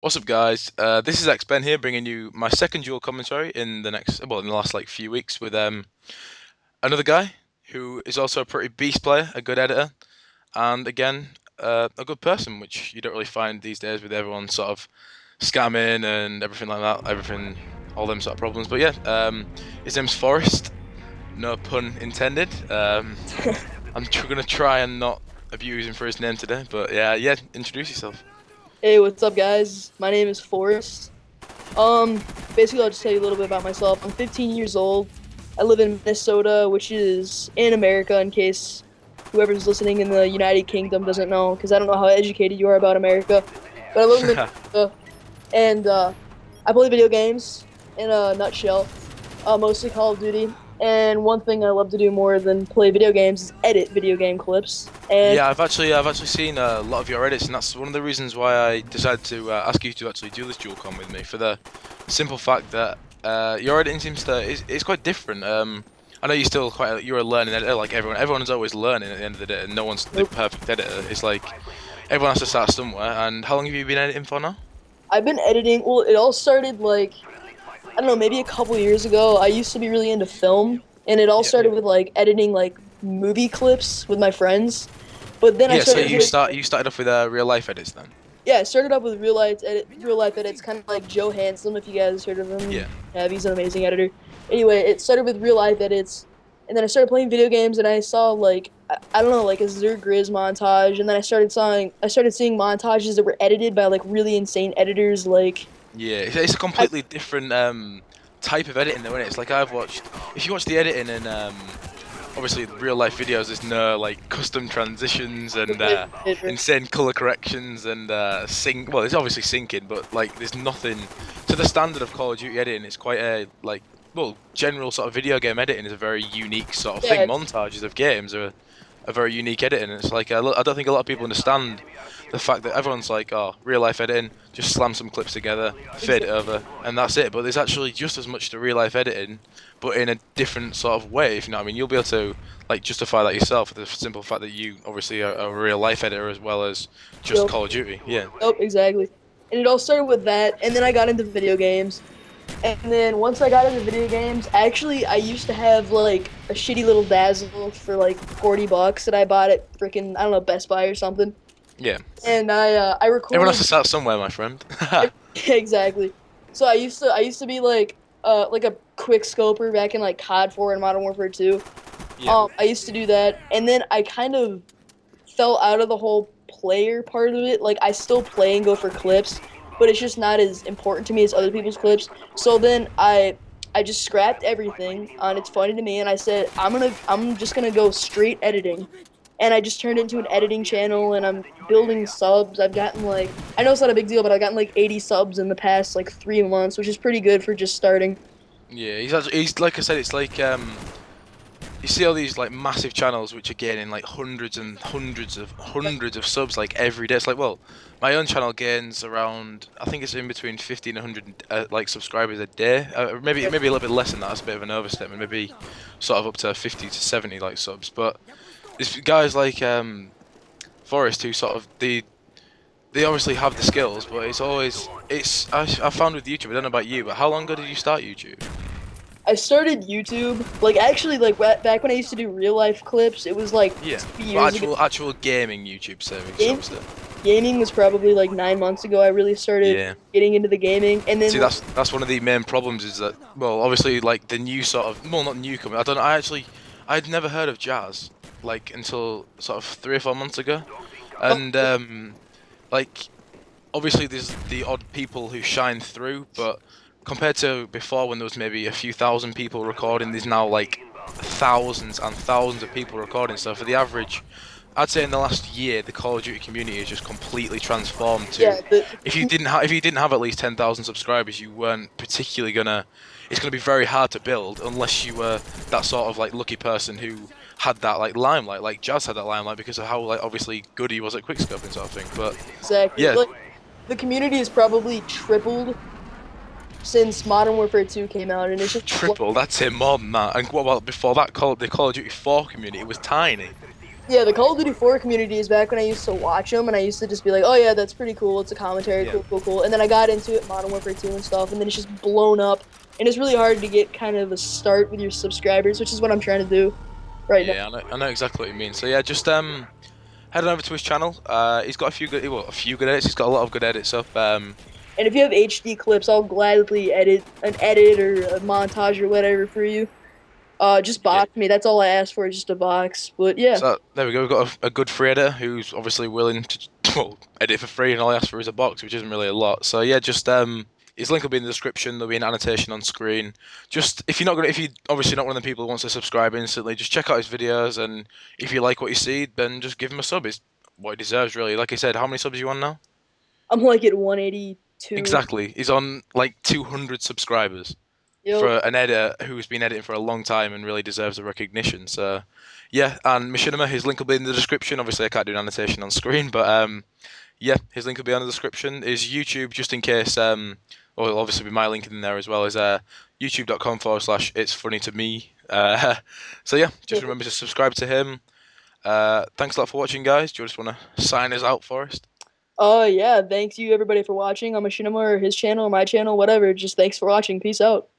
What's up, guys? This is X Ben here, bringing you my second dual commentary in the last like few weeks with another guy who is also a pretty beast player, a good editor, and again a good person, which you don't really find these days with everyone sort of scamming and everything like that, all them sort of problems. But yeah, his name's Forrest, no pun intended. Gonna try and not abuse him for his name today, but yeah, introduce yourself. Hey, what's up, guys? My name is Forrest. Um, Basically, I'll just tell you a little bit about myself. I'm 15 years old. I live in Minnesota, which is in America, in case whoever's listening in the United Kingdom doesn't know, because I don't know how educated you are about America. But I live in Minnesota, and I play video games in a nutshell, mostly Call of Duty. And one thing I love to do more than play video games is edit video game clips. And Yeah, I've actually seen a lot of your edits, and that's one of the reasons why I decided to ask you to actually do this dual com with me. For the simple fact that your editing seems to is quite different. I know you're a learning editor, like everyone. Everyone is always learning at the end of the day, and no one's the perfect editor. It's like everyone has to start somewhere. And how long have you been editing for now? I've been editing. Well, it all started like I don't know, maybe a couple years ago. I used to be really into film, and it all Yeah. started with like editing like movie clips with my friends. But then I Yeah. So started you hitting, start you started off with real life edits then. yeah, I started off with real life edits, kind of like Joe Handsome, if you guys heard of him. Yeah. Yeah, he's an amazing editor. Anyway, it started with real life edits, and then I started playing video games, and I saw like I don't know, like a Zer Grizz montage, and then I started seeing montages that were edited by like really insane editors, like. Yeah, it's a I, completely different type of editing though, isn't it? It's like if you watch the editing in obviously real life videos, there's no like custom transitions and insane color corrections and sync. Well, it's obviously syncing, but like there's nothing to the standard of Call of Duty editing. It's quite a like well, general sort of video game editing is a very unique sort of yeah, thing. Montages of games are a very unique editing. And it's like I don't think a lot of people understand the fact that everyone's like, oh, real life editing, just slam some clips together, fade it over, and that's it. But there's actually just as much to real life editing, but in a different sort of way. If you know what I mean, you'll be able to like justify that yourself for the simple fact that you obviously are a real life editor as well as just Yep. Call of Duty. Yeah. Nope, exactly. And it all started with that, and then I got into video games. And then once I got into video games, actually, I used to have like a shitty little Dazzle for like 40 bucks that I bought at freaking I don't know Best Buy or something. Yeah. And I Everyone has recorded to start somewhere, my friend. exactly. So I used to be like a quick scoper back in like COD 4 and Modern Warfare 2. Yeah. I used to do that, and then I kind of fell out of the whole player part of it. Like I still play and go for clips, but it's just not as important to me as other people's clips. So then I just scrapped everything on It's Funny to Me, and I said I'm just gonna go straight editing. And I just turned it into an editing channel, and I'm building subs. I've gotten like I know it's not a big deal, but I've gotten like 80 subs in the past like 3 months, which is pretty good for just starting. Yeah, he's like I said, it's like you see all these like massive channels which are gaining like hundreds and hundreds of subs like every day. It's like, well, my own channel gains around, I think it's in between 50 and 100 like subscribers a day. Maybe a little bit less than that. That's a bit of an overstatement. Maybe sort of up to 50 to 70 like subs. But there's guys like Forrest who sort of they obviously have the skills, but I found with YouTube. I don't know about you, but how long ago did you start YouTube? I started YouTube like actually like back when I used to do real life clips. It was like Yeah, 2 years well, ago. actual gaming YouTube series, Game, obviously. Gaming was probably like 9 months ago. I really started Yeah. getting into the gaming, and See, then that's one of the main problems is that well, obviously like the new sort of well, not newcomer. I don't know. I'd never heard of jazz like until sort of 3 or 4 months ago, oh, and like obviously there's the odd people who shine through, but compared to before when there was maybe a few thousand people recording, there's now like thousands and thousands of people recording. So for the average, I'd say in the last year, the Call of Duty community has just completely transformed to yeah, if you didn't have at least 10,000 subscribers, you weren't particularly gonna. It's gonna be very hard to build unless you were that sort of like lucky person who had that like limelight, like Jazz had that limelight because of how like obviously good he was at quickscoping sort of thing. But exactly. yeah, Like the community has probably tripled since Modern Warfare 2 came out, and it's just triple. That's it, more than that. And what about before that? The Call of Duty 4 community was tiny. Yeah, the Call of Duty 4 community is back when I used to watch them, and I used to just be like, "Oh yeah, that's pretty cool. It's a commentary, Yeah. cool, cool, cool." And then I got into it, Modern Warfare 2 and stuff, and then it's just blown up, and it's really hard to get kind of a start with your subscribers, which is what I'm trying to do right now. Yeah, I know exactly what you mean. So yeah, just head on over to his channel. He's got a few good, well, a few good edits. He's got a lot of good edits up. And if you have HD clips, I'll gladly edit or a montage or whatever for you. Just Yeah. box me. That's all I ask for, just a box. But yeah, So there we go. We've got a good free editor who's obviously willing to well, edit for free, and all I ask for is a box, which isn't really a lot. So yeah, just his link will be in the description. There'll be an annotation on screen. Just if you obviously not one of the people who wants to subscribe instantly, just check out his videos, and if you like what you see, then just give him a sub. It's what he deserves, really. Like I said, how many subs are you on now? I'm like at 182. Exactly. He's on like 200 subscribers Yo, for an editor who's been editing for a long time and really deserves the recognition. So, yeah, and Machinima, his link will be in the description. Obviously, I can't do an annotation on screen, but yeah, his link will be on the description. His YouTube, just in case, well, it'll obviously be my link in there as well, is youtube.com/, it's funny to me. So, yeah, just remember to subscribe to him. Thanks a lot for watching, guys. Do you just want to sign us out, Forrest? yeah, thanks you everybody for watching on Machinima or his channel or my channel, whatever. Just thanks for watching. Peace out.